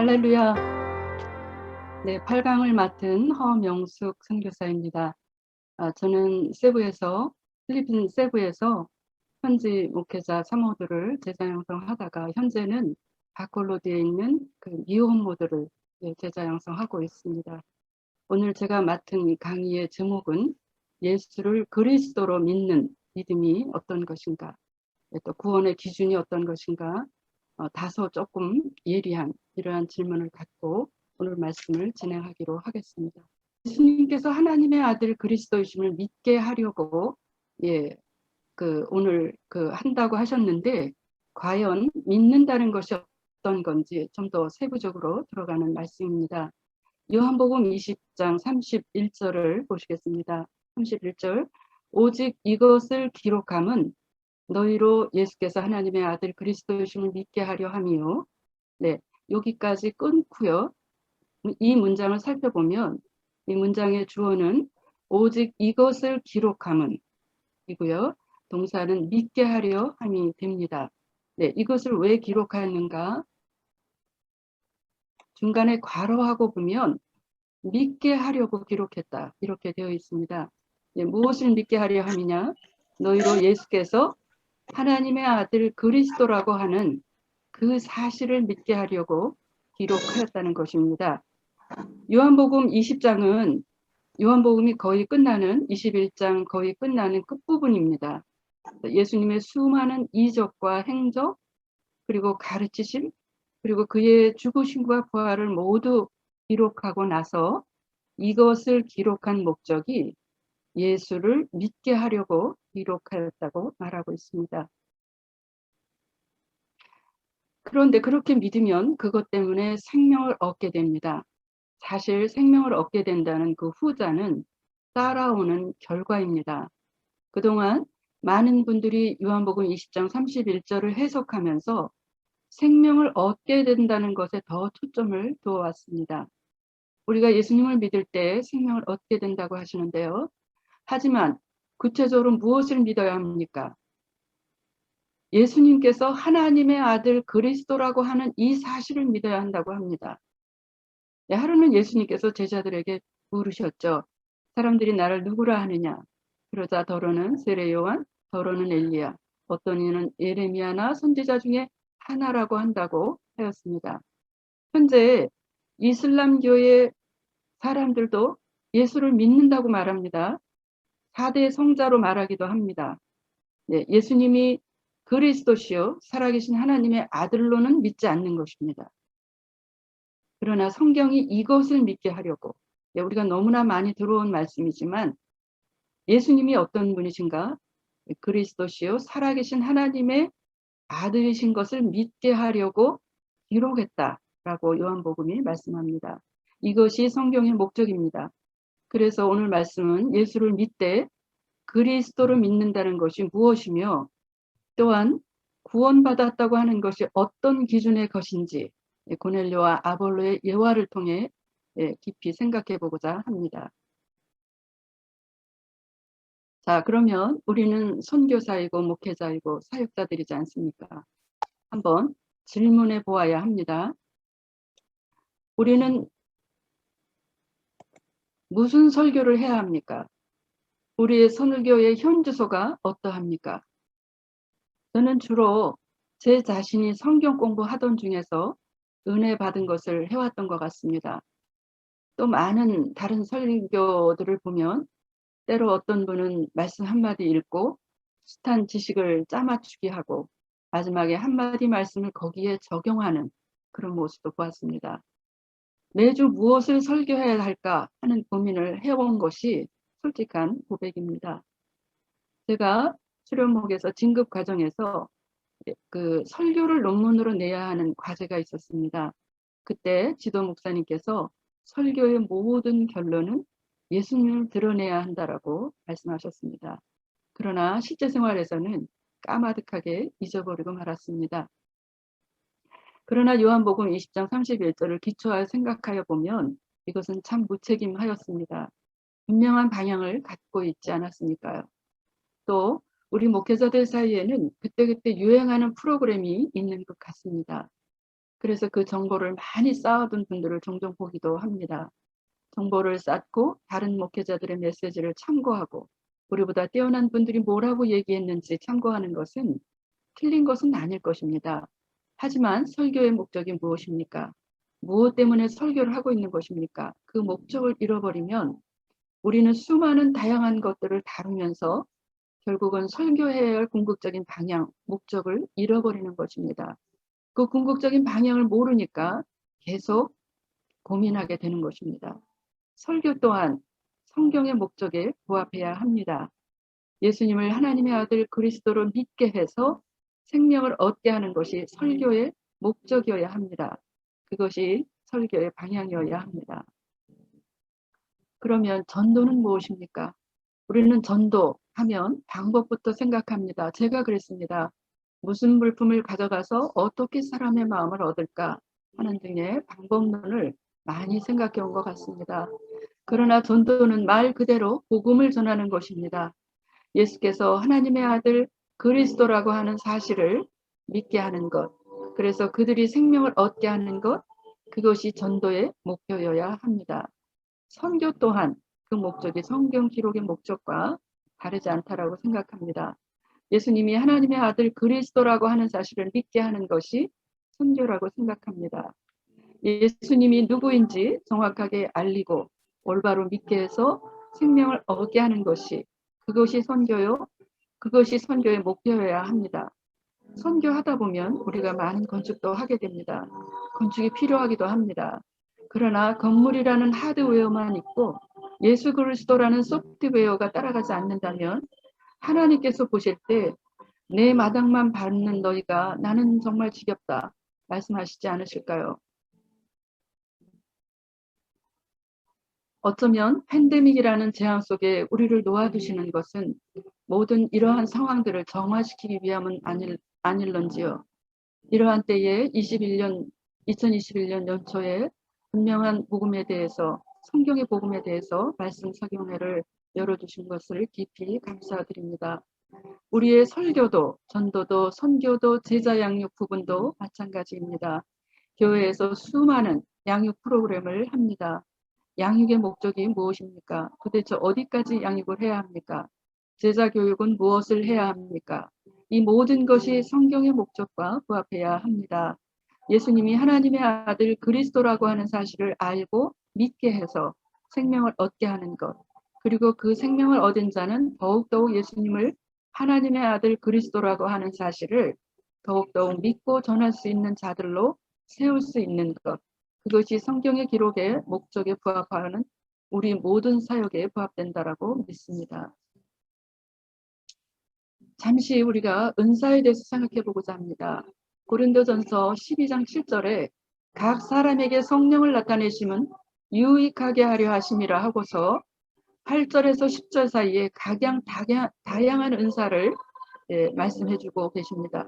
할렐루야. 네, 8강을 맡은 허명숙 선교사입니다. 저는 필리핀 세부에서 현지 목회자 사모들을 제자 양성하다가 현재는 바콜로디에 있는 그 미혼모들을 제자 양성하고 있습니다. 오늘 제가 맡은 이 강의의 제목은 예수를 그리스도로 믿는 믿음이 어떤 것인가, 또 구원의 기준이 어떤 것인가, 다소 조금 예리한 이러한 질문을 갖고 오늘 말씀을 진행하기로 하겠습니다. 예수님께서 하나님의 아들 그리스도이심을 믿게 하려고 오늘 한다고 하셨는데, 과연 믿는다는 것이 어떤 건지 좀 더 세부적으로 들어가는 말씀입니다. 요한복음 20장 31절을 보시겠습니다. 31절, 오직 이것을 기록함은 너희로 예수께서 하나님의 아들 그리스도이심을 믿게 하려 함이요. 네, 여기까지 끊고요. 이 문장을 살펴보면 이 문장의 주어는 오직 이것을 기록함은 이고요. 동사는 믿게 하려 함이 됩니다. 네, 이것을 왜 기록하였는가? 중간에 괄호하고 보면 믿게 하려고 기록했다, 이렇게 되어 있습니다. 네, 무엇을 믿게 하려 함이냐? 너희로 예수께서 하나님의 아들 그리스도라고 하는 그 사실을 믿게 하려고 기록하였다는 것입니다. 요한복음 20장은 요한복음이 거의 끝나는 21장 거의 끝나는 끝부분입니다. 예수님의 수많은 이적과 행적, 그리고 가르치심, 그리고 그의 죽으심과 부활을 모두 기록하고 나서 이것을 기록한 목적이 예수를 믿게 하려고 기록하였다고 말하고 있습니다. 그런데 그렇게 믿으면 그것 때문에 생명을 얻게 됩니다. 사실 생명을 얻게 된다는 그 후자는 따라오는 결과입니다. 그동안 많은 분들이 요한복음 20장 31절을 해석하면서 생명을 얻게 된다는 것에 더 초점을 두어왔습니다. 우리가 예수님을 믿을 때 생명을 얻게 된다고 하시는데요. 하지만 구체적으로 무엇을 믿어야 합니까? 예수님께서 하나님의 아들 그리스도라고 하는 이 사실을 믿어야 한다고 합니다. 네, 하루는 예수님께서 제자들에게 물으셨죠. 사람들이 나를 누구라 하느냐? 그러자 더러는 세례 요한, 더러는 엘리야, 어떤 이는 예레미야나 선지자 중에 하나라고 한다고 하였습니다. 현재 이슬람교의 사람들도 예수를 믿는다고 말합니다. 4대 성자로 말하기도 합니다. 네, 예수님이 그리스도시요 살아계신 하나님의 아들로는 믿지 않는 것입니다. 그러나 성경이 이것을 믿게 하려고, 우리가 너무나 많이 들어온 말씀이지만 예수님이 어떤 분이신가? 그리스도시요 살아계신 하나님의 아들이신 것을 믿게 하려고 기록했다라고 요한복음이 말씀합니다. 이것이 성경의 목적입니다. 그래서 오늘 말씀은 예수를 믿되 그리스도를 믿는다는 것이 무엇이며, 또한 구원받았다고 하는 것이 어떤 기준의 것인지 고넬료와 아볼로의 예화를 통해 깊이 생각해 보고자 합니다. 자, 그러면 우리는 선교사이고 목회자이고 사역자들이지 않습니까? 한번 질문해 보아야 합니다. 우리는 무슨 설교를 해야 합니까? 우리의 선교의 현주소가 어떠합니까? 저는 주로 제 자신이 성경 공부하던 중에서 은혜 받은 것을 해왔던 것 같습니다. 또 많은 다른 설교들을 보면 때로 어떤 분은 말씀 한마디 읽고 숱한 지식을 짜맞추기 하고 마지막에 한마디 말씀을 거기에 적용하는 그런 모습도 보았습니다. 매주 무엇을 설교해야 할까 하는 고민을 해온 것이 솔직한 고백입니다. 제가 수련목에서 진급 과정에서 그 설교를 논문으로 내야 하는 과제가 있었습니다. 그때 지도 목사님께서 설교의 모든 결론은 예수님을 드러내야 한다라고 말씀하셨습니다. 그러나 실제 생활에서는 까마득하게 잊어버리고 말았습니다. 그러나 요한복음 20장 31절을 기초하여 생각하여 보면 이것은 참 무책임하였습니다. 분명한 방향을 갖고 있지 않았습니까요? 또 우리 목회자들 사이에는 그때그때 유행하는 프로그램이 있는 것 같습니다. 그래서 그 정보를 많이 쌓아둔 분들을 종종 보기도 합니다. 정보를 쌓고 다른 목회자들의 메시지를 참고하고 우리보다 뛰어난 분들이 뭐라고 얘기했는지 참고하는 것은 틀린 것은 아닐 것입니다. 하지만 설교의 목적이 무엇입니까? 무엇 때문에 설교를 하고 있는 것입니까? 그 목적을 잃어버리면 우리는 수많은 다양한 것들을 다루면서 결국은 설교해야 할 궁극적인 방향, 목적을 잃어버리는 것입니다. 그 궁극적인 방향을 모르니까 계속 고민하게 되는 것입니다. 설교 또한 성경의 목적에 부합해야 합니다. 예수님을 하나님의 아들 그리스도로 믿게 해서 생명을 얻게 하는 것이 설교의 목적이어야 합니다. 그것이 설교의 방향이어야 합니다. 그러면 전도는 무엇입니까? 우리는 전도하면 방법부터 생각합니다. 제가 그랬습니다. 무슨 물품을 가져가서 어떻게 사람의 마음을 얻을까 하는 등의 방법론을 많이 생각해 온 것 같습니다. 그러나 전도는 말 그대로 복음을 전하는 것입니다. 예수께서 하나님의 아들 그리스도라고 하는 사실을 믿게 하는 것, 그래서 그들이 생명을 얻게 하는 것, 그것이 전도의 목표여야 합니다. 선교 또한 그 목적이 성경 기록의 목적과 다르지 않다라고 생각합니다. 예수님이 하나님의 아들 그리스도라고 하는 사실을 믿게 하는 것이 선교라고 생각합니다. 예수님이 누구인지 정확하게 알리고 올바로 믿게 해서 생명을 얻게 하는 것이 그것이 선교요. 그것이 선교의 목표여야 합니다. 선교하다 보면 우리가 많은 건축도 하게 됩니다. 건축이 필요하기도 합니다. 그러나 건물이라는 하드웨어만 있고 예수 그리스도라는 소프트웨어가 따라가지 않는다면 하나님께서 보실 때 내 마당만 밟는 너희가 나는 정말 지겹다 말씀하시지 않으실까요? 어쩌면 팬데믹이라는 재앙 속에 우리를 놓아두시는 것은 모든 이러한 상황들을 정화시키기 위함은 아닐런지요. 이러한 때에 2021년 연초에 분명한 복음에 대해서 성경의 복음에 대해서 말씀 석용회를 열어주신 것을 깊이 감사드립니다. 우리의 설교도 전도도 선교도 제자 양육 부분도 마찬가지입니다. 교회에서 수많은 양육 프로그램을 합니다. 양육의 목적이 무엇입니까? 도대체 어디까지 양육을 해야 합니까? 제자 교육은 무엇을 해야 합니까? 이 모든 것이 성경의 목적과 부합해야 합니다. 예수님이 하나님의 아들 그리스도라고 하는 사실을 알고 믿게 해서 생명을 얻게 하는 것. 그리고 그 생명을 얻은 자는 더욱더욱 예수님을 하나님의 아들 그리스도라고 하는 사실을 더욱더욱 믿고 전할 수 있는 자들로 세울 수 있는 것. 그것이 성경의 기록의 목적에 부합하는 우리 모든 사역에 부합된다라고 믿습니다. 잠시 우리가 은사에 대해서 생각해 보고자 합니다. 고린도전서 12장 7절에 각 사람에게 성령을 나타내심은 유익하게 하려 하심이라 하고서 8절에서 10절 사이에 각양 다양한 은사를 말씀해 주고 계십니다.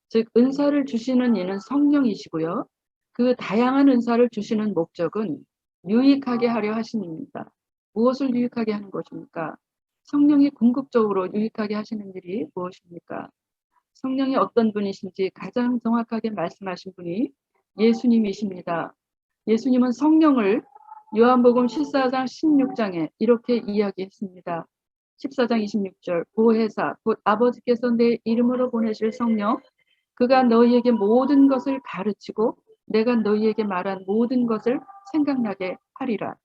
즉 은사를 주시는 이는 성령이시고요. 그 다양한 은사를 주시는 목적은 유익하게 하려 하심입니다. 무엇을 유익하게 하는 것입니까? 성령이 궁극적으로 유익하게 하시는 일이 무엇입니까? 성령이 어떤 분이신지 가장 정확하게 말씀하신 분이 예수님이십니다. 예수님은 성령을 요한복음 14장 16장에 이렇게 이야기했습니다. 14장 26절 보혜사 곧 아버지께서 내 이름으로 보내실 성령 그가 너희에게 모든 것을 가르치고 내가 너희에게 말한 모든 것을 생각나게 하리라.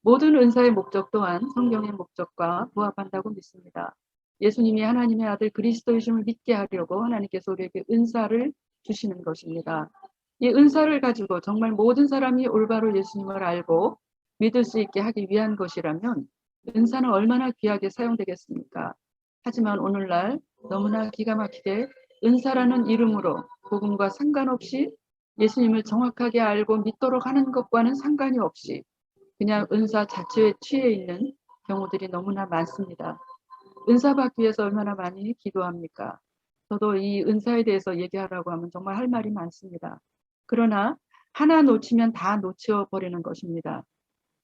모든 은사의 목적 또한 성경의 목적과 부합한다고 믿습니다. 예수님이 하나님의 아들 그리스도이심을 믿게 하려고 하나님께서 우리에게 은사를 주시는 것입니다. 이 은사를 가지고 정말 모든 사람이 올바로 예수님을 알고 믿을 수 있게 하기 위한 것이라면 은사는 얼마나 귀하게 사용되겠습니까? 하지만 오늘날 너무나 기가 막히게 은사라는 이름으로 복음과 상관없이 예수님을 정확하게 알고 믿도록 하는 것과는 상관이 없이 그냥 은사 자체에 취해 있는 경우들이 너무나 많습니다. 은사 받기 위해서 얼마나 많이 기도합니까? 저도 이 은사에 대해서 얘기하라고 하면 정말 할 말이 많습니다. 그러나 하나 놓치면 다 놓쳐버리는 것입니다.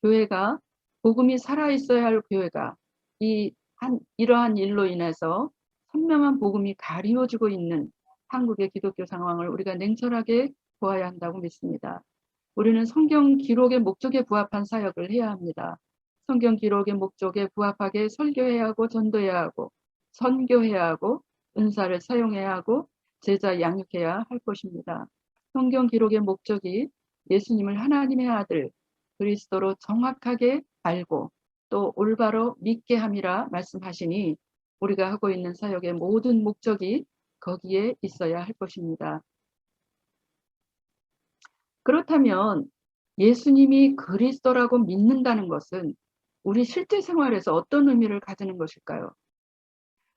교회가 복음이 살아있어야 할 교회가 이러한 일로 인해서 선명한 복음이 가리워지고 있는 한국의 기독교 상황을 우리가 냉철하게 보아야 한다고 믿습니다. 우리는 성경 기록의 목적에 부합한 사역을 해야 합니다. 성경 기록의 목적에 부합하게 설교해야 하고 전도해야 하고 선교해야 하고 은사를 사용해야 하고 제자 양육해야 할 것입니다. 성경 기록의 목적이 예수님을 하나님의 아들 그리스도로 정확하게 알고 또 올바로 믿게 함이라 말씀하시니 우리가 하고 있는 사역의 모든 목적이 거기에 있어야 할 것입니다. 그렇다면 예수님이 그리스도라고 믿는다는 것은 우리 실제 생활에서 어떤 의미를 가지는 것일까요?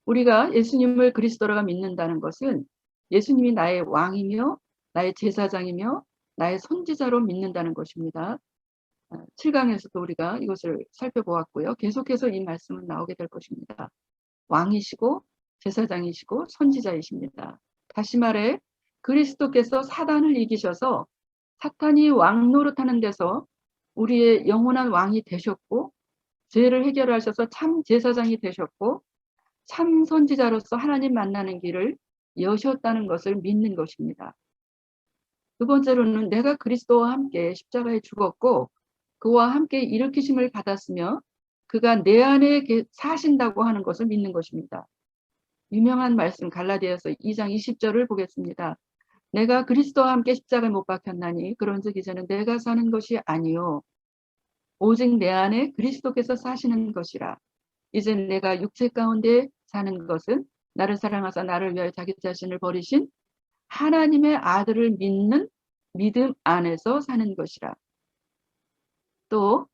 우리가 예수님을 그리스도라고 믿는다는 것은 예수님이 나의 왕이며 나의 제사장이며 나의 선지자로 믿는다는 것입니다. 7강에서도 우리가 이것을 살펴보았고요. 계속해서 이 말씀은 나오게 될 것입니다. 왕이시고 제사장이시고 선지자이십니다. 다시 말해 그리스도께서 사단을 이기셔서 사탄이 왕 노릇하는 데서 우리의 영원한 왕이 되셨고 죄를 해결하셔서 참 제사장이 되셨고 참 선지자로서 하나님 만나는 길을 여셨다는 것을 믿는 것입니다. 두 번째로는 내가 그리스도와 함께 십자가에 죽었고 그와 함께 일으키심을 받았으며 그가 내 안에 사신다고 하는 것을 믿는 것입니다. 유명한 말씀 갈라디아서 2장 20절을 보겠습니다. 내가 그리스도와 함께 십자가에 못 박혔나니 그런즉 이제는 내가 사는 것이 아니요 오직 내 안에 그리스도께서 사시는 것이라. 이제 내가 육체 가운데 사는 것은 나를 사랑하사 나를 위하여 자기 자신을 버리신 하나님의 아들을 믿는 믿음 안에서 사는 것이라. 또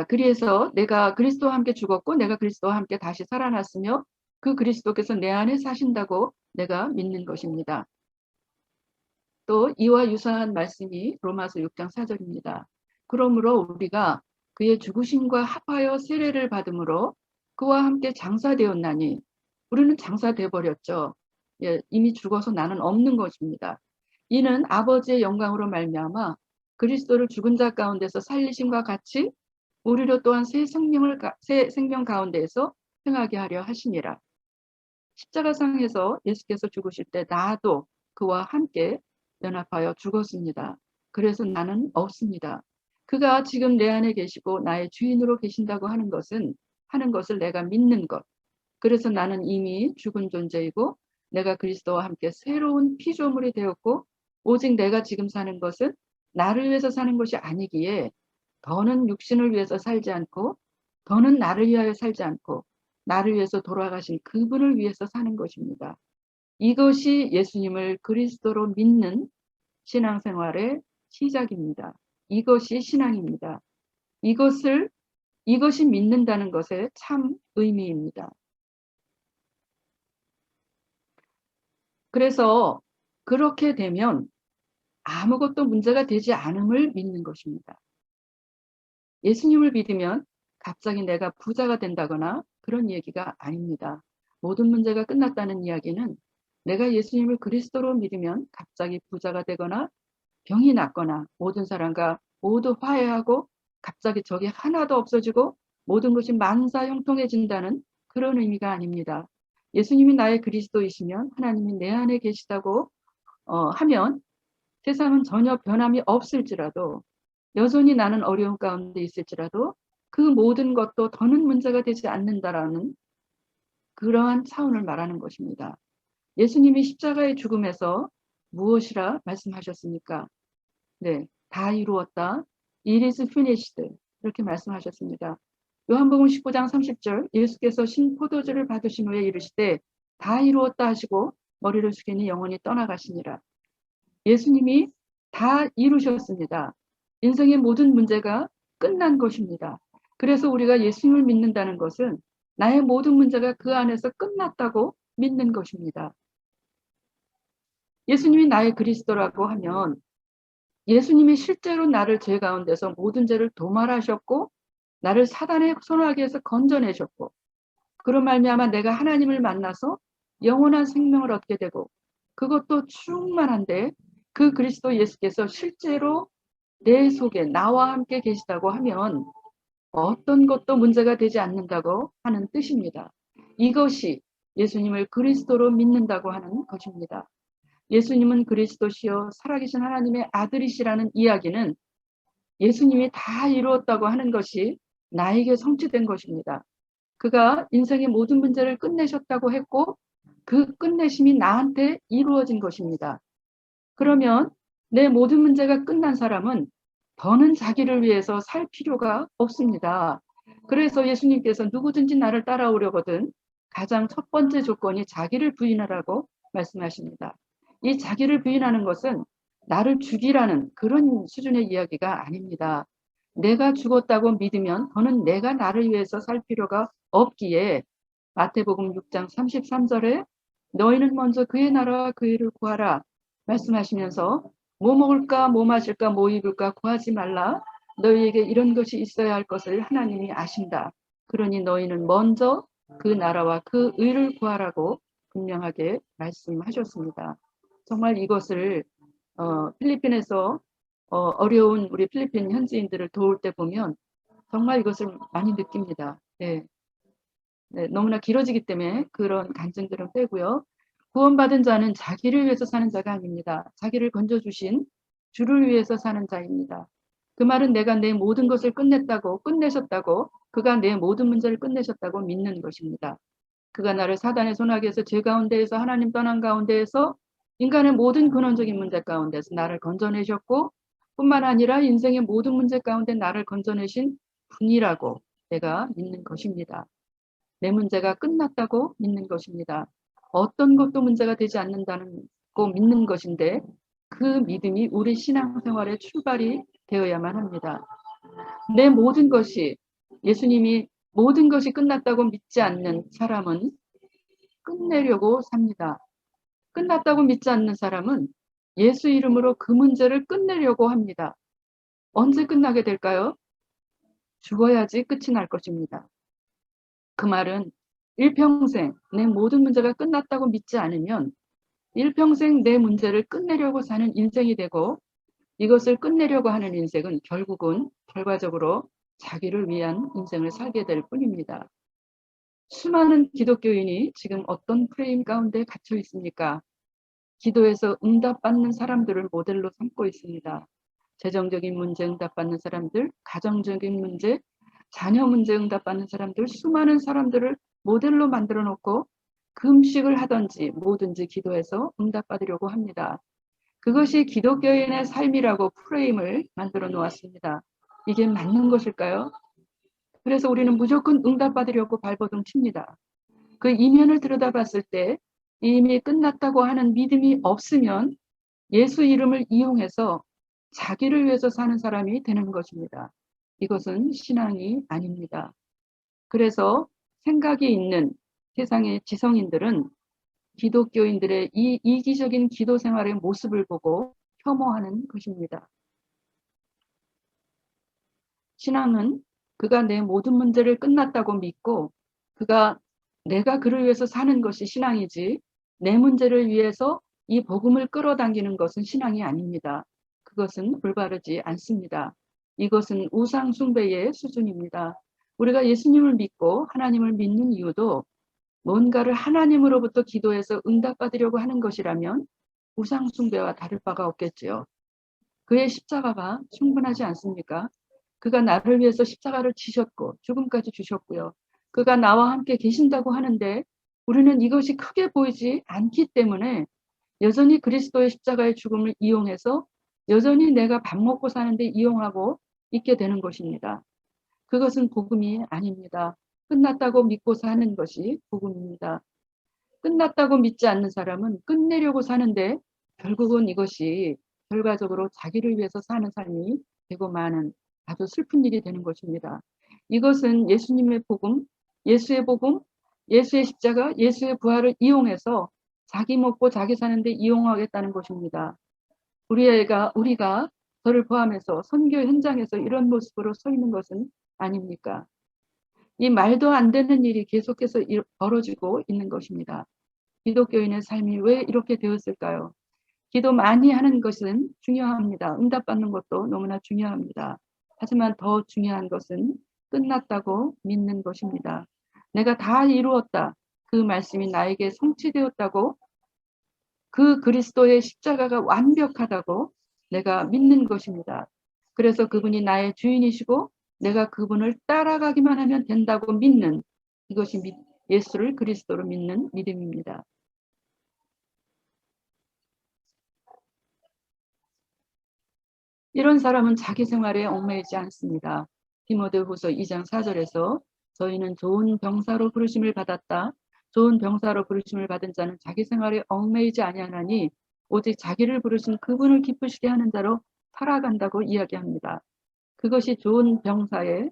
그래서 내가 그리스도와 함께 죽었고 내가 그리스도와 함께 다시 살아났으며 그 그리스도께서 내 안에 사신다고 내가 믿는 것입니다. 또 이와 유사한 말씀이 로마서 6장 4절입니다. 그러므로 우리가 그의 죽으심과 합하여 세례를 받음으로 그와 함께 장사되었나니 우리는 장사돼 버렸죠. 이미 죽어서 나는 없는 것입니다. 이는 아버지의 영광으로 말미암아 그리스도를 죽은 자 가운데서 살리심과 같이 우리로 또한 새 생명 가운데에서 행하게 하려 하시니라. 십자가상에서 예수께서 죽으실 때 나도 그와 함께 연합하여 죽었습니다. 그래서 나는 없습니다. 그가 지금 내 안에 계시고 나의 주인으로 계신다고 하는 것을 내가 믿는 것. 그래서 나는 이미 죽은 존재이고 내가 그리스도와 함께 새로운 피조물이 되었고 오직 내가 지금 사는 것은 나를 위해서 사는 것이 아니기에 더는 육신을 위해서 살지 않고 더는 나를 위하여 살지 않고 나를 위해서 돌아가신 그분을 위해서 사는 것입니다. 이것이 예수님을 그리스도로 믿는 신앙생활의 시작입니다. 이것이 신앙입니다. 이것이 믿는다는 것의 참 의미입니다. 그래서 그렇게 되면 아무것도 문제가 되지 않음을 믿는 것입니다. 예수님을 믿으면 갑자기 내가 부자가 된다거나 그런 얘기가 아닙니다. 모든 문제가 끝났다는 이야기는 내가 예수님을 그리스도로 믿으면 갑자기 부자가 되거나 병이 낫거나 모든 사람과 모두 화해하고 갑자기 적이 하나도 없어지고 모든 것이 만사형통해진다는 그런 의미가 아닙니다. 예수님이 나의 그리스도이시면 하나님이 내 안에 계시다고 하면 세상은 전혀 변함이 없을지라도 여전히 나는 어려움 가운데 있을지라도 그 모든 것도 더는 문제가 되지 않는다라는 그러한 차원을 말하는 것입니다. 예수님이 십자가의 죽음에서 무엇이라 말씀하셨습니까? 네, 다 이루었다. It is finished. 이렇게 말씀하셨습니다. 요한복음 19장 30절 예수께서 신포도주를 받으신 후에 이르시되 다 이루었다 하시고 머리를 숙이니 영원히 떠나가시니라. 예수님이 다 이루셨습니다. 인생의 모든 문제가 끝난 것입니다. 그래서 우리가 예수님을 믿는다는 것은 나의 모든 문제가 그 안에서 끝났다고 믿는 것입니다. 예수님이 나의 그리스도라고 하면 예수님이 실제로 나를 죄 가운데서 모든 죄를 도말하셨고 나를 사단의 손아귀에서 건져내셨고 그런 말미암아 내가 하나님을 만나서 영원한 생명을 얻게 되고 그것도 충만한데 그 그리스도 예수께서 실제로 내 속에 나와 함께 계시다고 하면 어떤 것도 문제가 되지 않는다고 하는 뜻입니다. 이것이 예수님을 그리스도로 믿는다고 하는 것입니다. 예수님은 그리스도시요 살아계신 하나님의 아들이시라는 이야기는 예수님이 다 이루었다고 하는 것이 나에게 성취된 것입니다. 그가 인생의 모든 문제를 끝내셨다고 했고 그 끝내심이 나한테 이루어진 것입니다. 그러면 내 모든 문제가 끝난 사람은 더는 자기를 위해서 살 필요가 없습니다. 그래서 예수님께서 누구든지 나를 따라오려거든 가장 첫 번째 조건이 자기를 부인하라고 말씀하십니다. 이 자기를 부인하는 것은 나를 죽이라는 그런 수준의 이야기가 아닙니다. 내가 죽었다고 믿으면 더는 내가 나를 위해서 살 필요가 없기에 마태복음 6장 33절에 너희는 먼저 그의 나라와 그 일을 구하라 말씀하시면서 뭐 먹을까 뭐 마실까 뭐 입을까 구하지 말라 너희에게 이런 것이 있어야 할 것을 하나님이 아신다. 그러니 너희는 먼저 그 나라와 그 의를 구하라고 분명하게 말씀하셨습니다. 정말 이것을 필리핀에서 어려운 우리 필리핀 현지인들을 도울 때 보면 정말 이것을 많이 느낍니다. 네. 네, 너무나 길어지기 때문에 그런 간증들은 빼고요. 구원받은 자는 자기를 위해서 사는 자가 아닙니다. 자기를 건져주신 주를 위해서 사는 자입니다. 그 말은 내가 내 모든 것을 끝내셨다고, 그가 내 모든 문제를 끝내셨다고 믿는 것입니다. 그가 나를 사단의 손아귀에서 죄 가운데에서 하나님 떠난 가운데에서 인간의 모든 근원적인 문제 가운데서 나를 건져내셨고 뿐만 아니라 인생의 모든 문제 가운데 나를 건져내신 분이라고 내가 믿는 것입니다. 내 문제가 끝났다고 믿는 것입니다. 어떤 것도 문제가 되지 않는다고 믿는 것인데 그 믿음이 우리 신앙생활의 출발이 되어야만 합니다. 내 모든 것이 예수님이 모든 것이 끝났다고 믿지 않는 사람은 끝내려고 삽니다. 끝났다고 믿지 않는 사람은 예수 이름으로 그 문제를 끝내려고 합니다. 언제 끝나게 될까요? 죽어야지 끝이 날 것입니다. 그 말은 일평생 내 모든 문제가 끝났다고 믿지 않으면 일평생 내 문제를 끝내려고 사는 인생이 되고 이것을 끝내려고 하는 인생은 결국은 결과적으로 자기를 위한 인생을 살게 될 뿐입니다. 수많은 기독교인이 지금 어떤 프레임 가운데 갇혀 있습니까? 기도에서 응답받는 사람들을 모델로 삼고 있습니다. 재정적인 문제 응답받는 사람들, 가정적인 문제, 자녀 문제 응답받는 사람들, 수많은 사람들을 모델로 만들어 놓고 금식을 하든지 뭐든지 기도해서 응답받으려고 합니다. 그것이 기독교인의 삶이라고 프레임을 만들어 놓았습니다. 이게 맞는 것일까요? 그래서 우리는 무조건 응답받으려고 발버둥 칩니다. 그 이면을 들여다봤을 때 이미 끝났다고 하는 믿음이 없으면 예수 이름을 이용해서 자기를 위해서 사는 사람이 되는 것입니다. 이것은 신앙이 아닙니다. 그래서 생각이 있는 세상의 지성인들은 기독교인들의 이 이기적인 기도 생활의 모습을 보고 혐오하는 것입니다. 신앙은 그가 내 모든 문제를 끝났다고 믿고 내가 그를 위해서 사는 것이 신앙이지 내 문제를 위해서 이 복음을 끌어당기는 것은 신앙이 아닙니다. 그것은 올바르지 않습니다. 이것은 우상 숭배의 수준입니다. 우리가 예수님을 믿고 하나님을 믿는 이유도 뭔가를 하나님으로부터 기도해서 응답받으려고 하는 것이라면 우상 숭배와 다를 바가 없겠지요. 그의 십자가가 충분하지 않습니까? 그가 나를 위해서 십자가를 지셨고 죽음까지 주셨고요. 그가 나와 함께 계신다고 하는데 우리는 이것이 크게 보이지 않기 때문에 여전히 그리스도의 십자가의 죽음을 이용해서 여전히 내가 밥 먹고 사는데 이용하고 있게 되는 것입니다. 그것은 복음이 아닙니다. 끝났다고 믿고 사는 것이 복음입니다. 끝났다고 믿지 않는 사람은 끝내려고 사는데 결국은 이것이 결과적으로 자기를 위해서 사는 삶이 되고 마는 아주 슬픈 일이 되는 것입니다. 이것은 예수님의 복음, 예수의 복음, 예수의 십자가, 예수의 부활을 이용해서 자기 먹고 자기 사는데 이용하겠다는 것입니다. 우리가 저를 포함해서 선교 현장에서 이런 모습으로 서 있는 것은 아닙니까? 이 말도 안 되는 일이 계속해서 벌어지고 있는 것입니다. 기독교인의 삶이 왜 이렇게 되었을까요? 기도 많이 하는 것은 중요합니다. 응답받는 것도 너무나 중요합니다. 하지만 더 중요한 것은 끝났다고 믿는 것입니다. 내가 다 이루었다. 그 말씀이 나에게 성취되었다고, 그 그리스도의 십자가가 완벽하다고 내가 믿는 것입니다. 그래서 그분이 나의 주인이시고 내가 그분을 따라가기만 하면 된다고 믿는, 이것이 예수를 그리스도로 믿는 믿음입니다. 이런 사람은 자기 생활에 얽매이지 않습니다. 디모데후서 2장 4절에서 저희는 좋은 병사로 부르심을 받았다. 좋은 병사로 부르심을 받은 자는 자기 생활에 얽매이지 아니하나니 오직 자기를 부르신 그분을 기쁘시게 하는 자로 살아간다고 이야기합니다. 그것이 좋은 병사의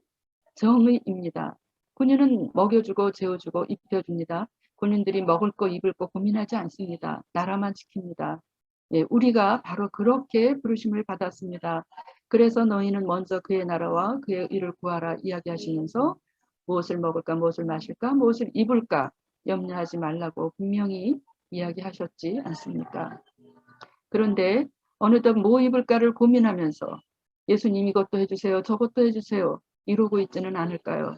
정의입니다. 군인은 먹여주고 재워주고 입혀줍니다. 군인들이 먹을 거 입을 거 고민하지 않습니다. 나라만 지킵니다. 예, 우리가 바로 그렇게 부르심을 받았습니다. 그래서 너희는 먼저 그의 나라와 그의 의를 구하라 이야기하시면서 무엇을 먹을까, 무엇을 마실까, 무엇을 입을까 염려하지 말라고 분명히 이야기하셨지 않습니까? 그런데 어느덧 뭐 입을까를 고민하면서 예수님 이것도 해주세요, 저것도 해주세요 이러고 있지는 않을까요?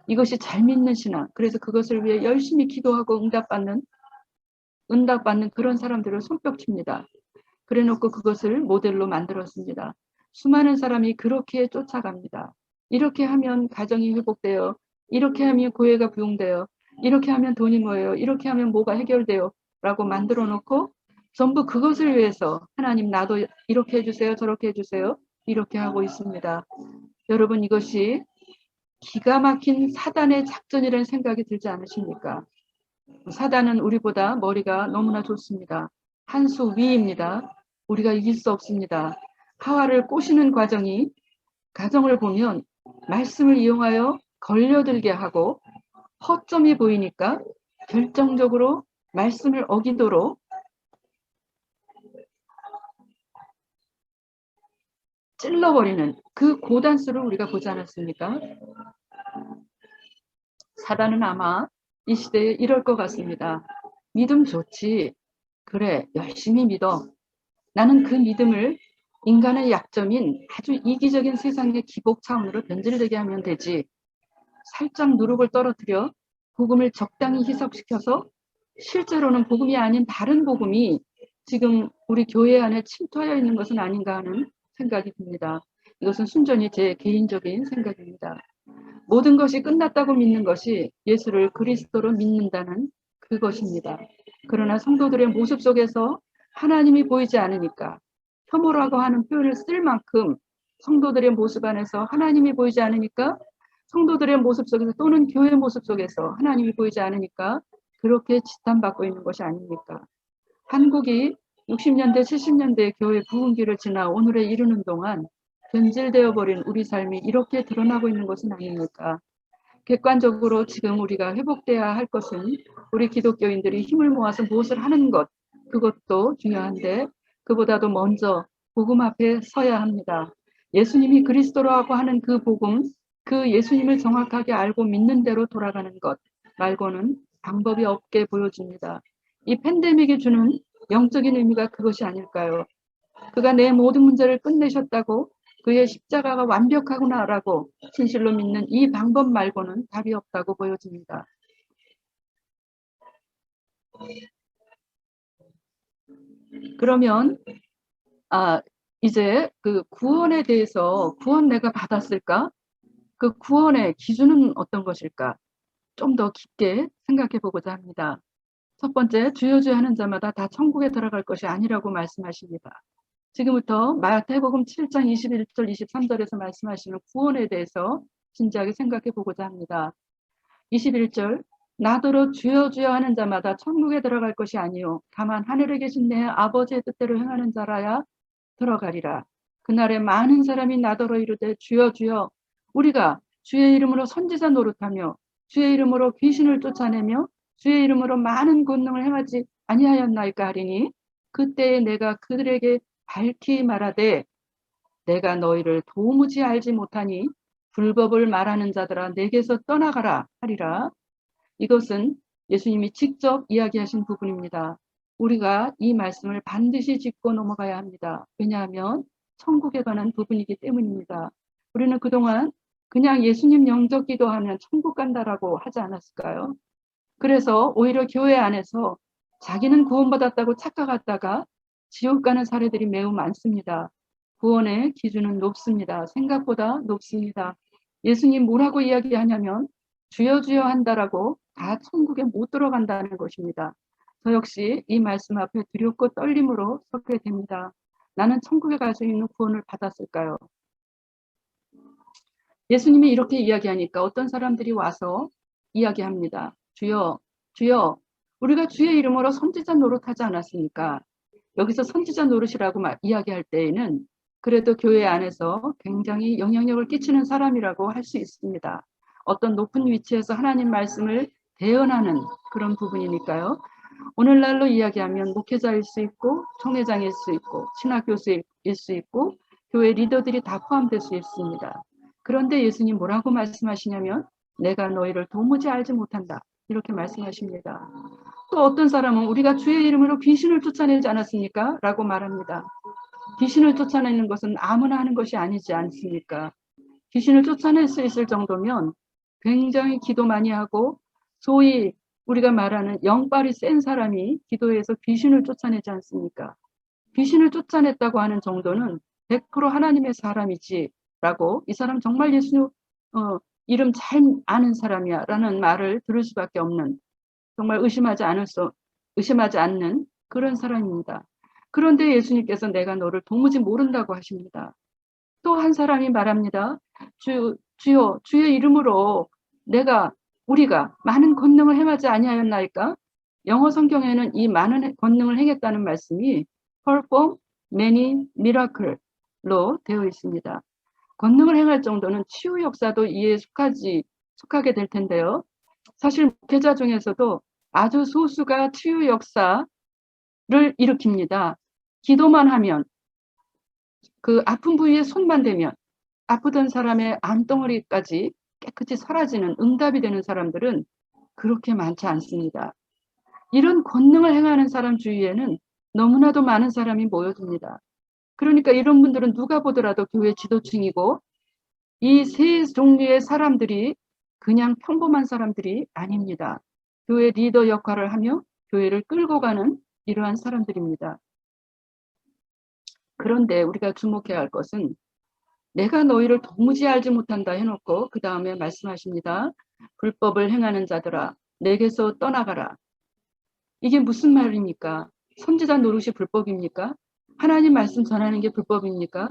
이것이 잘 믿는 신앙, 그래서 그것을 위해 열심히 기도하고 응답받는 그런 사람들을 손뼉칩니다. 그래놓고 그것을 모델로 만들었습니다. 수많은 사람이 그렇게 쫓아갑니다. 이렇게 하면 가정이 회복돼요. 이렇게 하면 교회가 부흥돼요. 이렇게 하면 돈이 모여요. 이렇게 하면 뭐가 해결돼요. 라고 만들어 놓고 전부 그것을 위해서 하나님 나도 이렇게 해주세요. 저렇게 해주세요. 이렇게 하고 있습니다. 여러분 이것이 기가 막힌 사단의 작전이라는 생각이 들지 않으십니까? 사단은 우리보다 머리가 너무나 좋습니다. 한 수 위입니다. 우리가 이길 수 없습니다. 하와를 꼬시는 과정을 보면 말씀을 이용하여 걸려들게 하고 허점이 보이니까 결정적으로 말씀을 어기도록 찔러버리는 그 고단수를 우리가 보지 않았습니까? 사단은 아마 이 시대에 이럴 것 같습니다. 믿음 좋지. 그래, 열심히 믿어. 나는 그 믿음을 인간의 약점인 아주 이기적인 세상의 기복 차원으로 변질되게 하면 되지. 살짝 누룩을 떨어뜨려 복음을 적당히 희석시켜서 실제로는 복음이 아닌 다른 복음이 지금 우리 교회 안에 침투하여 있는 것은 아닌가 하는 생각이 듭니다. 이것은 순전히 제 개인적인 생각입니다. 모든 것이 끝났다고 믿는 것이 예수를 그리스도로 믿는다는 그것입니다. 그러나 성도들의 모습 속에서 하나님이 보이지 않으니까 혐오라고 하는 표현을 쓸 만큼 성도들의 모습 안에서 하나님이 보이지 않으니까 성도들의 모습 속에서 또는 교회 모습 속에서 하나님이 보이지 않으니까 그렇게 지탄받고 있는 것이 아닙니까? 한국이 60년대, 70년대 교회 부흥기를 지나 오늘에 이르는 동안 변질되어 버린 우리 삶이 이렇게 드러나고 있는 것은 아닙니까? 객관적으로 지금 우리가 회복돼야 할 것은 우리 기독교인들이 힘을 모아서 무엇을 하는 것, 그것도 중요한데 그보다도 먼저 복음 앞에 서야 합니다. 예수님이 그리스도라고 하는 그 복음, 그 예수님을 정확하게 알고 믿는 대로 돌아가는 것 말고는 방법이 없게 보여집니다. 이 팬데믹이 주는 영적인 의미가 그것이 아닐까요? 그가 내 모든 문제를 끝내셨다고, 그의 십자가가 완벽하구나라고 진실로 믿는 이 방법 말고는 답이 없다고 보여집니다. 그러면 이제 그 구원에 대해서 구원 내가 받았을까? 그 구원의 기준은 어떤 것일까? 좀 더 깊게 생각해 보고자 합니다. 첫 번째, 주여 주여 하는 자마다 다 천국에 들어갈 것이 아니라고 말씀하십니다. 지금부터 마태복음 7장 21절 23절에서 말씀하시는 구원에 대해서 진지하게 생각해 보고자 합니다. 21절, 나더러 주여 주여 하는 자마다 천국에 들어갈 것이 아니요 다만 하늘에 계신 내 아버지의 뜻대로 행하는 자라야 들어가리라. 그날에 많은 사람이 나더러 이르되 주여 주여, 우리가 주의 이름으로 선지자 노릇하며 주의 이름으로 귀신을 쫓아내며 주의 이름으로 많은 권능을 행하지 아니하였나이까 하리니, 그때에 내가 그들에게 밝히 말하되 내가 너희를 도무지 알지 못하니 불법을 말하는 자들아 내게서 떠나가라 하리라. 이것은 예수님이 직접 이야기하신 부분입니다. 우리가 이 말씀을 반드시 짚고 넘어가야 합니다. 왜냐하면 천국에 관한 부분이기 때문입니다. 우리는 그동안 그냥 예수님 영접 기도하면 천국 간다라고 하지 않았을까요? 그래서 오히려 교회 안에서 자기는 구원받았다고 착각하다가 지옥 가는 사례들이 매우 많습니다. 구원의 기준은 높습니다. 생각보다 높습니다. 예수님 뭐라고 이야기하냐면 주여 주여 한다라고 다 천국에 못 들어간다는 것입니다. 저 역시 이 말씀 앞에 두렵고 떨림으로 서게 됩니다. 나는 천국에 갈 수 있는 구원을 받았을까요? 예수님이 이렇게 이야기하니까 어떤 사람들이 와서 이야기합니다. 주여, 주여, 우리가 주의 이름으로 선지자 노릇하지 않았습니까? 여기서 선지자 노릇이라고 이야기할 때에는 그래도 교회 안에서 굉장히 영향력을 끼치는 사람이라고 할 수 있습니다. 어떤 높은 위치에서 하나님 말씀을 대언하는 그런 부분이니까요. 오늘날로 이야기하면 목회자일 수 있고 총회장일 수 있고 신학교수일 수 있고 교회 리더들이 다 포함될 수 있습니다. 그런데 예수님 뭐라고 말씀하시냐면 내가 너희를 도무지 알지 못한다. 이렇게 말씀하십니다. 또 어떤 사람은 우리가 주의 이름으로 귀신을 쫓아내지 않았습니까? 라고 말합니다. 귀신을 쫓아내는 것은 아무나 하는 것이 아니지 않습니까? 귀신을 쫓아낼 수 있을 정도면 굉장히 기도 많이 하고 소위 우리가 말하는 영빨이 센 사람이 기도해서 귀신을 쫓아내지 않습니까? 귀신을 쫓아냈다고 하는 정도는 100% 하나님의 사람이지 라고 이 사람 정말 예수 이름 잘 아는 사람이야 라는 말을 들을 수밖에 없는 정말 의심하지 않는 그런 사람입니다. 그런데 예수님께서 내가 너를 도무지 모른다고 하십니다. 또 한 사람이 말합니다. 주여 주의 이름으로 우리가 많은 권능을 행하지 아니하였나이까? 영어 성경에는 이 많은 권능을 행했다는 말씀이 perform many miracle로 되어 있습니다. 권능을 행할 정도는 치유 역사도 이에 속하게 될 텐데요. 사실 목회자 중에서도 아주 소수가 치유 역사를 일으킵니다. 기도만 하면 그 아픈 부위에 손만 대면 아프던 사람의 암덩어리까지 깨끗이 사라지는 응답이 되는 사람들은 그렇게 많지 않습니다. 이런 권능을 행하는 사람 주위에는 너무나도 많은 사람이 모여듭니다. 그러니까 이런 분들은 누가 보더라도 교회 지도층이고 이 세 종류의 사람들이 그냥 평범한 사람들이 아닙니다. 교회 리더 역할을 하며 교회를 끌고 가는 이러한 사람들입니다. 그런데 우리가 주목해야 할 것은 내가 너희를 도무지 알지 못한다 해놓고 그 다음에 말씀하십니다. 불법을 행하는 자들아 내게서 떠나가라. 이게 무슨 말입니까? 선지자 노릇이 불법입니까? 하나님 말씀 전하는 게 불법입니까?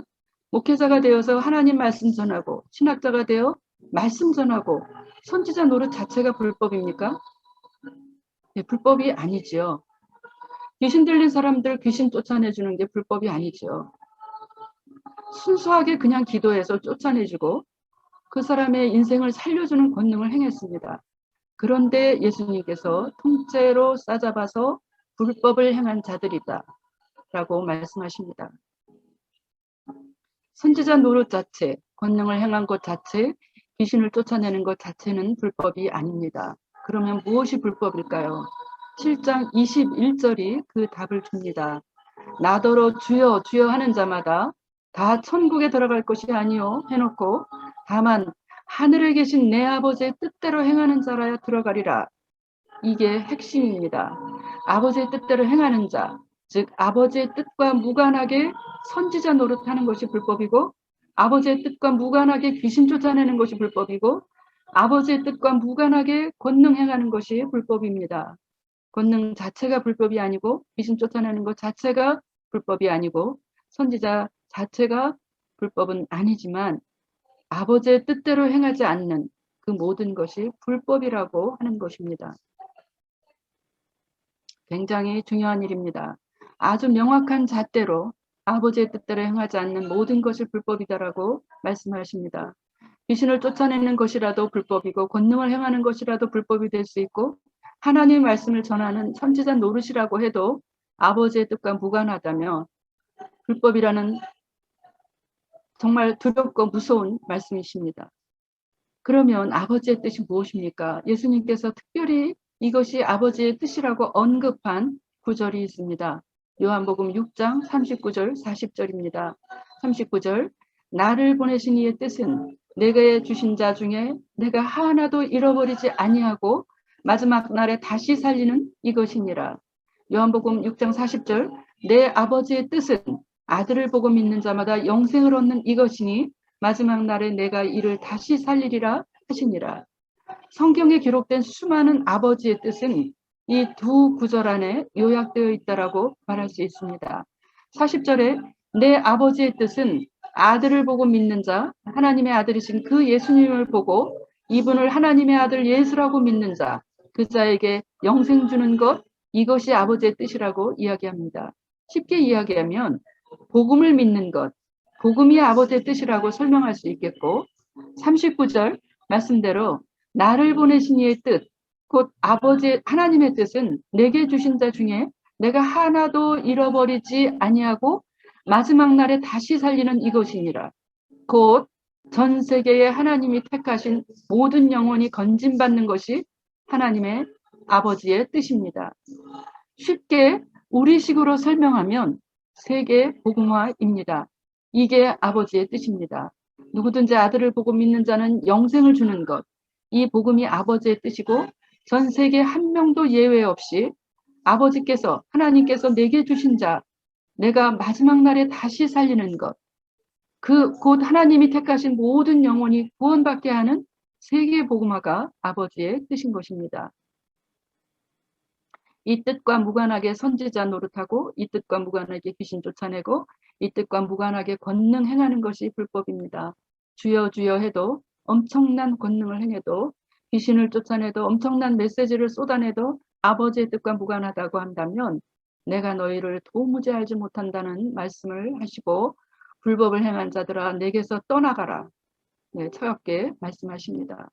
목회자가 되어서 하나님 말씀 전하고 신학자가 되어 말씀 전하고 선지자 노릇 자체가 불법입니까? 네, 불법이 아니죠. 귀신 들린 사람들 귀신 쫓아내주는 게 불법이 아니죠. 순수하게 그냥 기도해서 쫓아내주고 그 사람의 인생을 살려주는 권능을 행했습니다. 그런데 예수님께서 통째로 싸잡아서 불법을 행한 자들이다 라고 말씀하십니다. 선지자 노릇 자체, 권능을 행한 것 자체, 귀신을 쫓아내는 것 자체는 불법이 아닙니다. 그러면 무엇이 불법일까요? 7장 21절이 그 답을 줍니다. 나더러 주여 주여 하는 자마다 다 천국에 들어갈 것이 아니요 해놓고 다만 하늘에 계신 내 아버지의 뜻대로 행하는 자라야 들어가리라. 이게 핵심입니다. 아버지의 뜻대로 행하는 자, 즉 아버지의 뜻과 무관하게 선지자 노릇하는 것이 불법이고 아버지의 뜻과 무관하게 귀신 쫓아내는 것이 불법이고 아버지의 뜻과 무관하게 권능 행하는 것이 불법입니다. 권능 자체가 불법이 아니고 귀신 쫓아내는 것 자체가 불법이 아니고 선지자 자체가 불법은 아니지만 아버지의 뜻대로 행하지 않는 그 모든 것이 불법이라고 하는 것입니다. 굉장히 중요한 일입니다. 아주 명확한 잣대로 아버지의 뜻대로 행하지 않는 모든 것이 불법이다라고 말씀하십니다. 귀신을 쫓아내는 것이라도 불법이고 권능을 행하는 것이라도 불법이 될 수 있고 하나님의 말씀을 전하는 선지자 노릇이라고 해도 아버지의 뜻과 무관하다면 불법이라는 정말 두렵고 무서운 말씀이십니다. 그러면 아버지의 뜻이 무엇입니까? 예수님께서 특별히 이것이 아버지의 뜻이라고 언급한 구절이 있습니다. 요한복음 6장 39절 40절입니다. 39절 나를 보내신 이의 뜻은 내게 주신 자 중에 내가 하나도 잃어버리지 아니하고 마지막 날에 다시 살리는 이것이니라. 요한복음 6장 40절 내 아버지의 뜻은 아들을 보고 믿는 자마다 영생을 얻는 이것이니 마지막 날에 내가 이를 다시 살리리라 하시니라. 성경에 기록된 수많은 아버지의 뜻은 이 두 구절 안에 요약되어 있다라고 말할 수 있습니다. 40절에 내 아버지의 뜻은 아들을 보고 믿는 자, 하나님의 아들이신 그 예수님을 보고 이분을 하나님의 아들 예수라고 믿는 자, 그 자에게 영생 주는 것, 이것이 아버지의 뜻이라고 이야기합니다. 쉽게 이야기하면 복음을 믿는 것, 복음이 아버지의 뜻이라고 설명할 수 있겠고 39절 말씀대로 나를 보내신 이의 뜻, 곧 아버지 하나님의 뜻은 내게 주신 자 중에 내가 하나도 잃어버리지 아니하고 마지막 날에 다시 살리는 이것이니라. 곧 전 세계에 하나님이 택하신 모든 영혼이 건진받는 것이 하나님의 아버지의 뜻입니다. 쉽게 우리식으로 설명하면 세계 복음화입니다. 이게 아버지의 뜻입니다. 누구든지 아들을 보고 믿는 자는 영생을 주는 것. 이 복음이 아버지의 뜻이고 전 세계 한 명도 예외 없이 아버지께서 하나님께서 내게 주신 자, 내가 마지막 날에 다시 살리는 것. 그 곧 하나님이 택하신 모든 영혼이 구원받게 하는 세계 복음화가 아버지의 뜻인 것입니다. 이 뜻과 무관하게 선지자 노릇하고 이 뜻과 무관하게 귀신 쫓아내고 이 뜻과 무관하게 권능 행하는 것이 불법입니다. 주여 주여 해도 엄청난 권능을 행해도 귀신을 쫓아내도 엄청난 메시지를 쏟아내도 아버지의 뜻과 무관하다고 한다면 내가 너희를 도무지 알지 못한다는 말씀을 하시고 불법을 행한 자들아 내게서 떠나가라. 네, 차갑게 말씀하십니다.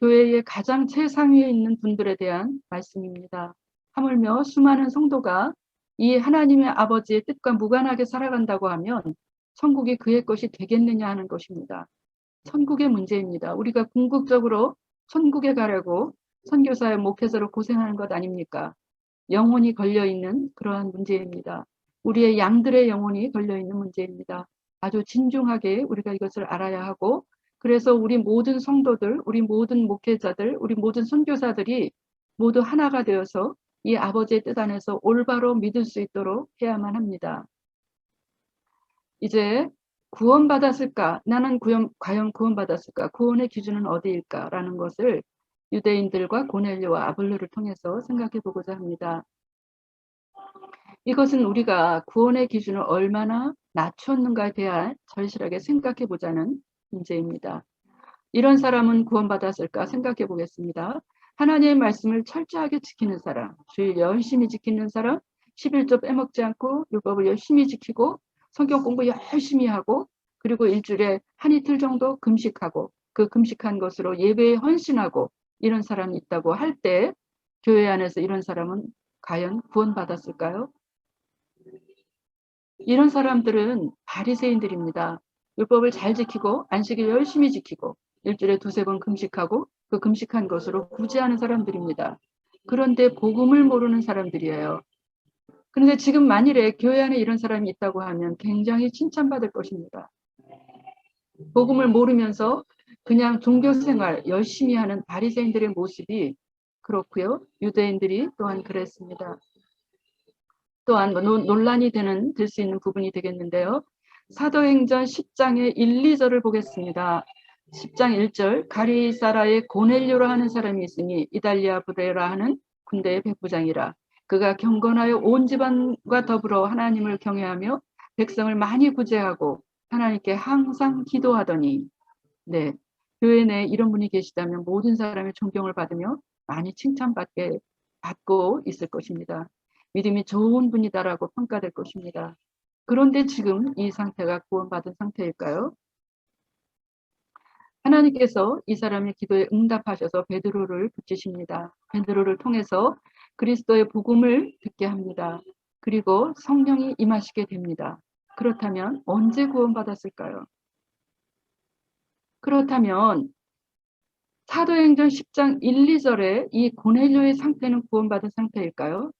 교회의 가장 최상위에 있는 분들에 대한 말씀입니다. 하물며 수많은 성도가 이 하나님의 아버지의 뜻과 무관하게 살아간다고 하면 천국이 그의 것이 되겠느냐 하는 것입니다. 천국의 문제입니다. 우리가 궁극적으로 천국에 가려고 선교사의 목회자로 고생하는 것 아닙니까? 영혼이 걸려있는 그러한 문제입니다. 우리의 양들의 영혼이 걸려있는 문제입니다. 아주 진중하게 우리가 이것을 알아야 하고 그래서 우리 모든 성도들, 우리 모든 목회자들, 우리 모든 선교사들이 모두 하나가 되어서 이 아버지의 뜻 안에서 올바로 믿을 수 있도록 해야만 합니다. 이제 구원받았을까? 나는 과연 구원받았을까? 구원의 기준은 어디일까? 라는 것을 유대인들과 고넬료와 아볼로를 통해서 생각해 보고자 합니다. 이것은 우리가 구원의 기준을 얼마나 낮췄는가에 대한 절실하게 생각해 보자는 문제입니다. 이런 사람은 구원받았을까 생각해 보겠습니다. 하나님의 말씀을 철저하게 지키는 사람, 주일 열심히 지키는 사람, 11조 빼먹지 않고 율법을 열심히 지키고 성경 공부 열심히 하고 그리고 일주일에 한 이틀 정도 금식하고 그 금식한 것으로 예배에 헌신하고 이런 사람이 있다고 할 때 교회 안에서 이런 사람은 과연 구원받았을까요? 이런 사람들은 바리새인들입니다. 율법을 잘 지키고 안식일 열심히 지키고 일주일에 두세 번 금식하고 그 금식한 것으로 구제하는 사람들입니다. 그런데 복음을 모르는 사람들이에요. 그런데 지금 만일에 교회 안에 이런 사람이 있다고 하면 굉장히 칭찬받을 것입니다. 복음을 모르면서 그냥 종교생활 열심히 하는 바리새인들의 모습이 그렇고요. 유대인들이 또한 그랬습니다. 또한 논란이 될 수 있는 부분이 되겠는데요. 사도행전 10장의 1, 2절을 보겠습니다. 10장 1절 가리사라의 고넬료라 하는 사람이 있으니 이달리아 브레라 하는 군대의 백부장이라. 그가 경건하여 온 집안과 더불어 하나님을 경외하며 백성을 많이 구제하고 하나님께 항상 기도하더니 네, 교회 내에 이런 분이 계시다면 모든 사람의 존경을 받으며 많이 받고 있을 것입니다. 믿음이 좋은 분이다라고 평가될 것입니다. 그런데 지금 이 상태가 구원받은 상태일까요? 하나님께서 이 사람의 기도에 응답하셔서 베드로를 붙이십니다. 베드로를 통해서 그리스도의 복음을 듣게 합니다. 그리고 성령이 임하시게 됩니다. 그렇다면 언제 구원받았을까요? 그렇다면 사도행전 10장 1, 2절에 이 고넬료의 상태는 구원받은 상태일까요?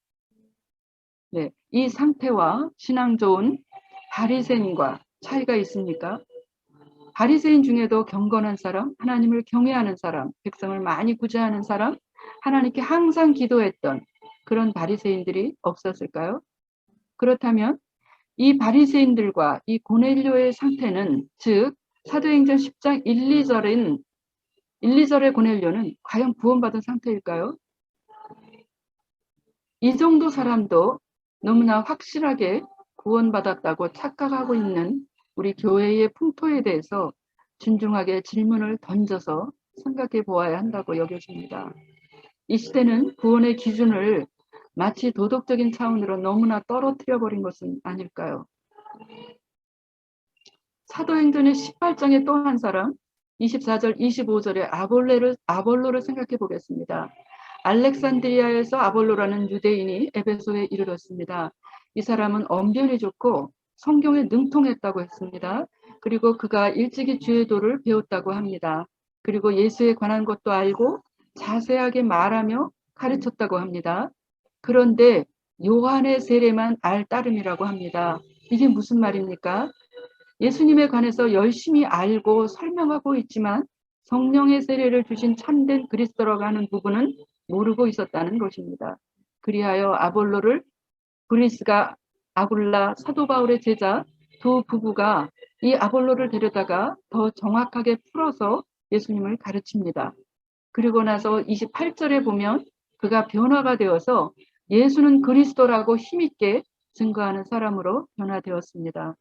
네, 이 상태와 신앙 좋은 바리새인과 차이가 있습니까? 바리새인 중에도 경건한 사람, 하나님을 경외하는 사람, 백성을 많이 구제하는 사람, 하나님께 항상 기도했던 그런 바리새인들이 없었을까요? 그렇다면 이 바리새인들과 이 고넬료의 상태는, 즉 사도행전 10장 1, 2절의 고넬료는 과연 구원받은 상태일까요? 이 정도 사람도 너무나 확실하게 구원받았다고 착각하고 있는 우리 교회의 풍토에 대해서 진중하게 질문을 던져서 생각해 보아야 한다고 여겨집니다. 이 시대는 구원의 기준을 마치 도덕적인 차원으로 너무나 떨어뜨려 버린 것은 아닐까요? 사도행전의 18장의 또 한 사람, 24절, 25절의 아볼로를 생각해 보겠습니다. 알렉산드리아에서 아볼로라는 유대인이 에베소에 이르렀습니다. 이 사람은 언변이 좋고 성경에 능통했다고 했습니다. 그리고 그가 일찍이 주의 도를 배웠다고 합니다. 그리고 예수에 관한 것도 알고 자세하게 말하며 가르쳤다고 합니다. 그런데 요한의 세례만 알 따름이라고 합니다. 이게 무슨 말입니까? 예수님에 관해서 열심히 알고 설명하고 있지만 성령의 세례를 주신 참된 그리스도라고 하는 부분은 모르고 있었다는 것입니다. 그리하여 아볼로를, 브리스가 아굴라 사도 바울의 제자 두 부부가 이 아볼로를 데려다가 더 정확하게 풀어서 예수님을 가르칩니다. 그리고 나서 28절에 보면 그가 변화가 되어서 예수는 그리스도라고 힘있게 증거하는 사람으로 변화되었습니다.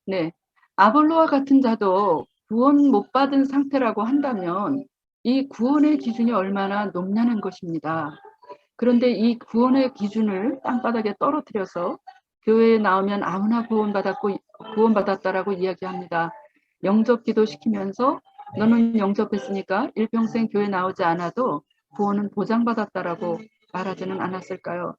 네, 아볼로와 같은 자도 구원 못 받은 상태라고 한다면 이 구원의 기준이 얼마나 높냐는 것입니다. 그런데 이 구원의 기준을 땅바닥에 떨어뜨려서 교회에 나오면 아무나 구원받았다라고 이야기합니다. 영접 기도 시키면서 너는 영접했으니까 일평생 교회 나오지 않아도 구원은 보장받았다라고 말하지는 않았을까요?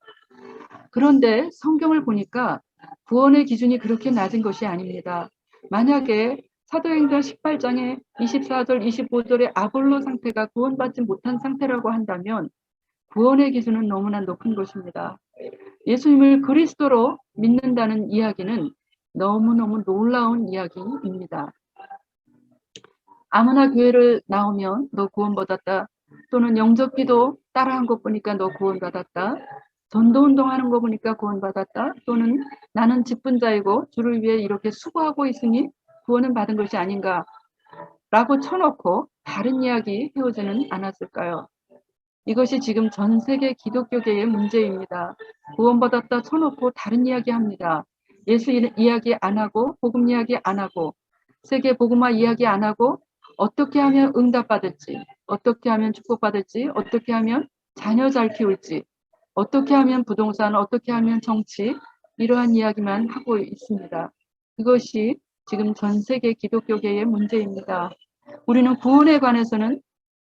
그런데 성경을 보니까 구원의 기준이 그렇게 낮은 것이 아닙니다. 만약에 사도행전 18장에 24절, 25절의 아볼로 상태가 구원받지 못한 상태라고 한다면 구원의 기준은 너무나 높은 것입니다. 예수님을 그리스도로 믿는다는 이야기는 너무너무 놀라운 이야기입니다. 아무나 교회를 나오면 너 구원받았다. 또는 영접기도 따라한 거 보니까 너 구원받았다. 전도운동하는 거 보니까 구원받았다. 또는 나는 직분자이고 주를 위해 이렇게 수고하고 있으니 구원은 받은 것이 아닌가 라고 쳐놓고 다른 이야기 해오지는 않았을까요? 이것이 지금 전 세계 기독교계의 문제입니다. 구원받았다 쳐놓고 다른 이야기 합니다. 예수 이야기 안 하고 복음 이야기 안 하고 세계 복음화 이야기 안 하고 어떻게 하면 응답받을지, 어떻게 하면 축복받을지, 어떻게 하면 자녀 잘 키울지, 어떻게 하면 부동산, 어떻게 하면 정치, 이러한 이야기만 하고 있습니다. 그것이 지금 전 세계 기독교계의 문제입니다. 우리는 구원에 관해서는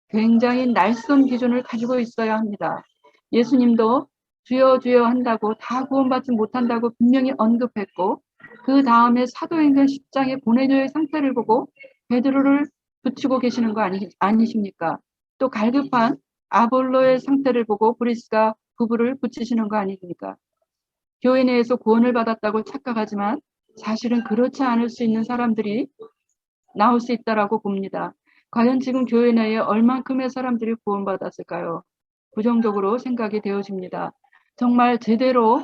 굉장히 날선 기준을 가지고 있어야 합니다. 예수님도 주여 주여 한다고 다 구원받지 못한다고 분명히 언급했고 그 다음에 사도행전 10장의 고넬료의 상태를 보고 베드로를 붙이고 계시는 거 아니십니까? 또 갈급한 아볼로의 상태를 보고 브리스가 부부를 붙이시는 거 아닙니까? 교회 내에서 구원을 받았다고 착각하지만 사실은 그렇지 않을 수 있는 사람들이 나올 수 있다라고 봅니다. 과연 지금 교회 내에 얼만큼의 사람들이 구원받았을까요? 부정적으로 생각이 되어집니다. 정말 제대로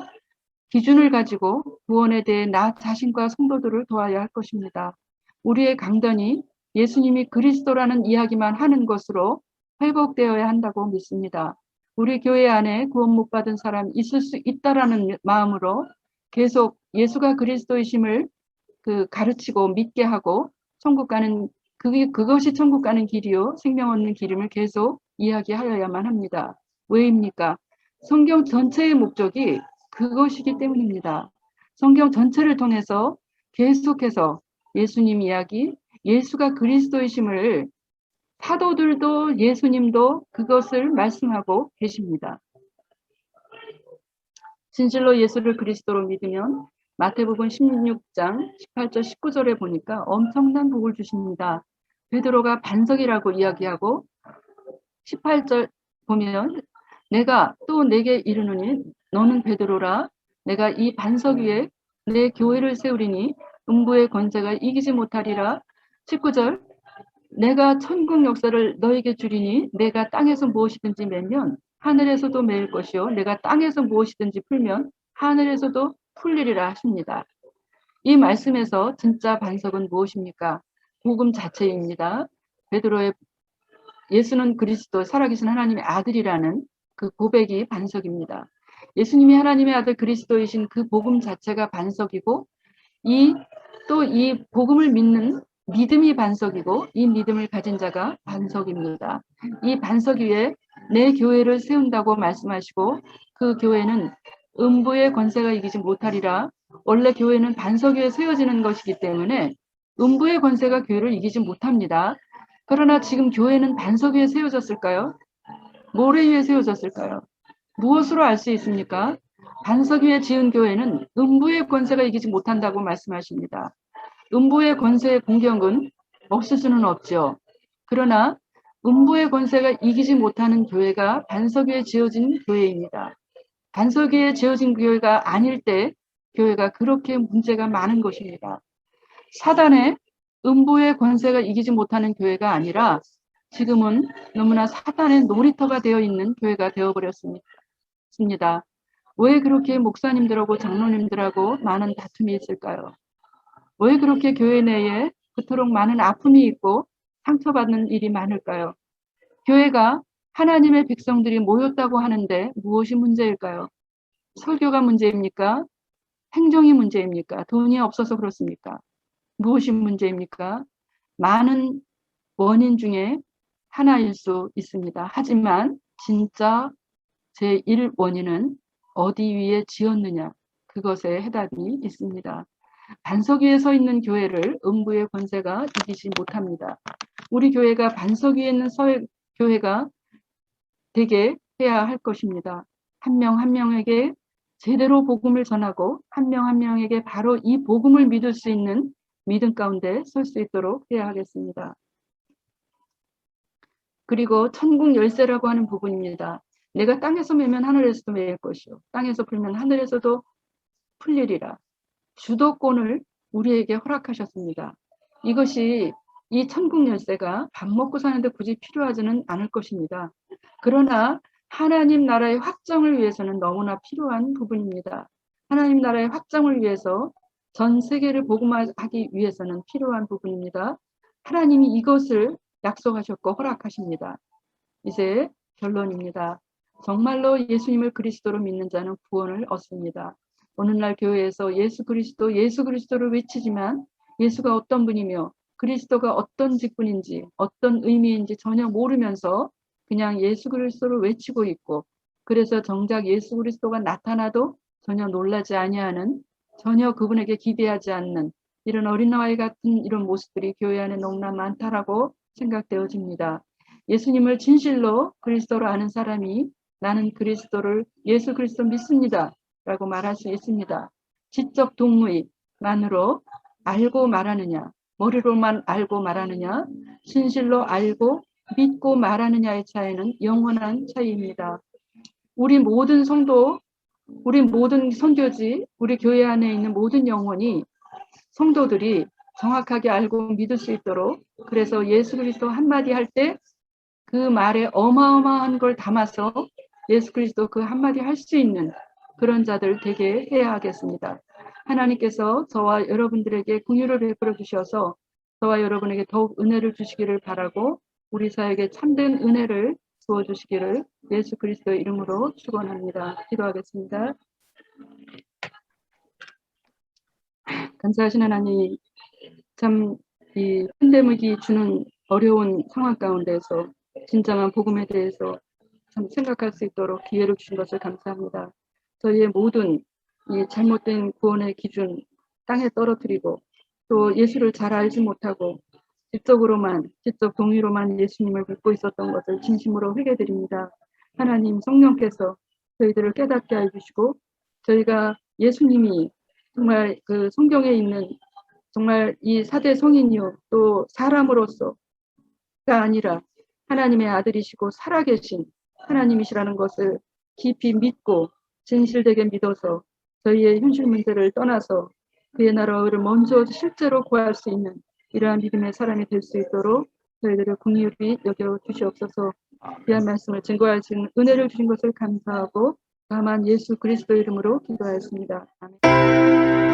기준을 가지고 구원에 대해 나 자신과 성도들을 도와야 할 것입니다. 우리의 강단이 예수님이 그리스도라는 이야기만 하는 것으로 회복되어야 한다고 믿습니다. 우리 교회 안에 구원 못 받은 사람 있을 수 있다라는 마음으로 계속 예수가 그리스도이심을 가르치고 믿게 하고 천국 가는 그것이 천국 가는 길이요 생명 얻는 길임을 계속 이야기하여야만 합니다. 왜입니까? 성경 전체의 목적이 그것이기 때문입니다. 성경 전체를 통해서 계속해서 예수님 이야기, 예수가 그리스도이심을 사도들도 예수님도 그것을 말씀하고 계십니다. 진실로 예수를 그리스도로 믿으면 마태복음 16장 18절 19절에 보니까 엄청난 복을 주십니다. 베드로가 반석이라고 이야기하고 18절 보면 내가 또 내게 이르노니 너는 베드로라. 내가 이 반석 위에 내 교회를 세우리니 음부의 권세가 이기지 못하리라. 19절 내가 천국 역사를 너에게 주리니 내가 땅에서 무엇이든지 매면 하늘에서도 매일 것이요 내가 땅에서 무엇이든지 풀면 하늘에서도 풀리리라 하십니다. 이 말씀에서 진짜 반석은 무엇입니까? 복음 자체입니다. 베드로의 예수는 그리스도 살아계신 하나님의 아들이라는 그 고백이 반석입니다. 예수님이 하나님의 아들 그리스도이신 그 복음 자체가 반석이고 또 이 복음을 믿는 믿음이 반석이고 이 믿음을 가진 자가 반석입니다. 이 반석 위에 내 교회를 세운다고 말씀하시고 그 교회는 음부의 권세가 이기지 못하리라. 원래 교회는 반석 위에 세워지는 것이기 때문에 음부의 권세가 교회를 이기지 못합니다. 그러나 지금 교회는 반석 위에 세워졌을까요? 모래 위에 세워졌을까요? 무엇으로 알 수 있습니까? 반석 위에 지은 교회는 음부의 권세가 이기지 못한다고 말씀하십니다. 음부의 권세의 공격은 없을 수는 없죠. 그러나 음부의 권세가 이기지 못하는 교회가 반석 위에 지어진 교회입니다. 반석 위에 지어진 교회가 아닐 때 교회가 그렇게 문제가 많은 것입니다. 사단의 음부의 권세가 이기지 못하는 교회가 아니라 지금은 너무나 사단의 놀이터가 되어 있는 교회가 되어버렸습니다. 왜 그렇게 목사님들하고 장로님들하고 많은 다툼이 있을까요? 왜 그렇게 교회 내에 그토록 많은 아픔이 있고 상처받는 일이 많을까요? 교회가 하나님의 백성들이 모였다고 하는데 무엇이 문제일까요? 설교가 문제입니까? 행정이 문제입니까? 돈이 없어서 그렇습니까? 무엇이 문제입니까? 많은 원인 중에 하나일 수 있습니다. 하지만 진짜 제1원인은 어디 위에 지었느냐, 그것에 해답이 있습니다. 반석 위에 서 있는 교회를 음부의 권세가 이기지 못합니다. 우리 교회가 반석 위에 있는 교회가 되게 해야 할 것입니다. 한 명 한 명에게 제대로 복음을 전하고 한 명 한 명에게 바로 이 복음을 믿을 수 있는 믿음 가운데 설 수 있도록 해야 하겠습니다. 그리고 천국 열쇠라고 하는 부분입니다. 내가 땅에서 매면 하늘에서도 매일 것이요 땅에서 풀면 하늘에서도 풀리리라. 주도권을 우리에게 허락하셨습니다. 이것이 이 천국 열쇠가 밥 먹고 사는데 굳이 필요하지는 않을 것입니다. 그러나 하나님 나라의 확정을 위해서는 너무나 필요한 부분입니다. 하나님 나라의 확정을 위해서 전 세계를 복음화하기 위해서는 필요한 부분입니다. 하나님이 이것을 약속하셨고 허락하십니다. 이제 결론입니다. 정말로 예수님을 그리스도로 믿는 자는 구원을 얻습니다. 오늘날 교회에서 예수 그리스도를 외치지만 예수가 어떤 분이며 그리스도가 어떤 직분인지 어떤 의미인지 전혀 모르면서 그냥 예수 그리스도를 외치고 있고 그래서 정작 예수 그리스도가 나타나도 전혀 놀라지 아니하는 전혀 그분에게 기대하지 않는 이런 어린아이 같은 이런 모습들이 교회 안에 너무나 많다라고 생각되어집니다. 예수님을 진실로 그리스도로 아는 사람이 나는 예수 그리스도 믿습니다 라고 말할 수 있습니다. 지적 동의만으로 알고 말하느냐, 머리로만 알고 말하느냐, 진실로 알고 믿고 말하느냐의 차이는 영원한 차이입니다. 우리 모든 성도, 우리 모든 선교지, 우리 교회 안에 있는 모든 영혼이 성도들이 정확하게 알고 믿을 수 있도록 그래서 예수 그리스도 한마디 할 때 그 말에 어마어마한 걸 담아서 예수 그리스도 그 한마디 할 수 있는 그런 자들 되게 해야 하겠습니다. 하나님께서 저와 여러분들에게 긍휼을 베풀어 주셔서 저와 여러분에게 더욱 은혜를 주시기를 바라고 우리 사역에 참된 은혜를 부어주시기를 예수 그리스도의 이름으로 축원합니다. 기도하겠습니다. 감사하신 하나님, 참 이 팬데믹이 주는 어려운 상황 가운데서 진정한 복음에 대해서 참 생각할 수 있도록 기회를 주신 것을 감사합니다. 저희의 모든 이 잘못된 구원의 기준 땅에 떨어뜨리고 또 예수를 잘 알지 못하고 지적 동의로만 예수님을 믿고 있었던 것을 진심으로 회개드립니다. 하나님 성령께서 저희들을 깨닫게 해주시고 저희가 예수님이 정말 그 성경에 있는 정말 이 사대 성인이요 또 사람으로서가 아니라 하나님의 아들이시고 살아계신 하나님이시라는 것을 깊이 믿고 진실되게 믿어서 저희의 현실 문제를 떠나서 그의 나라를 먼저 실제로 구할 수 있는 이러한 믿음의 사람이 될 수 있도록 저희들을 긍휼히 여겨 주시옵소서. 귀한 말씀을 증거할 수 있는 은혜를 주신 것을 감사하고 다만 예수 그리스도 이름으로 기도하였습니다. 아멘.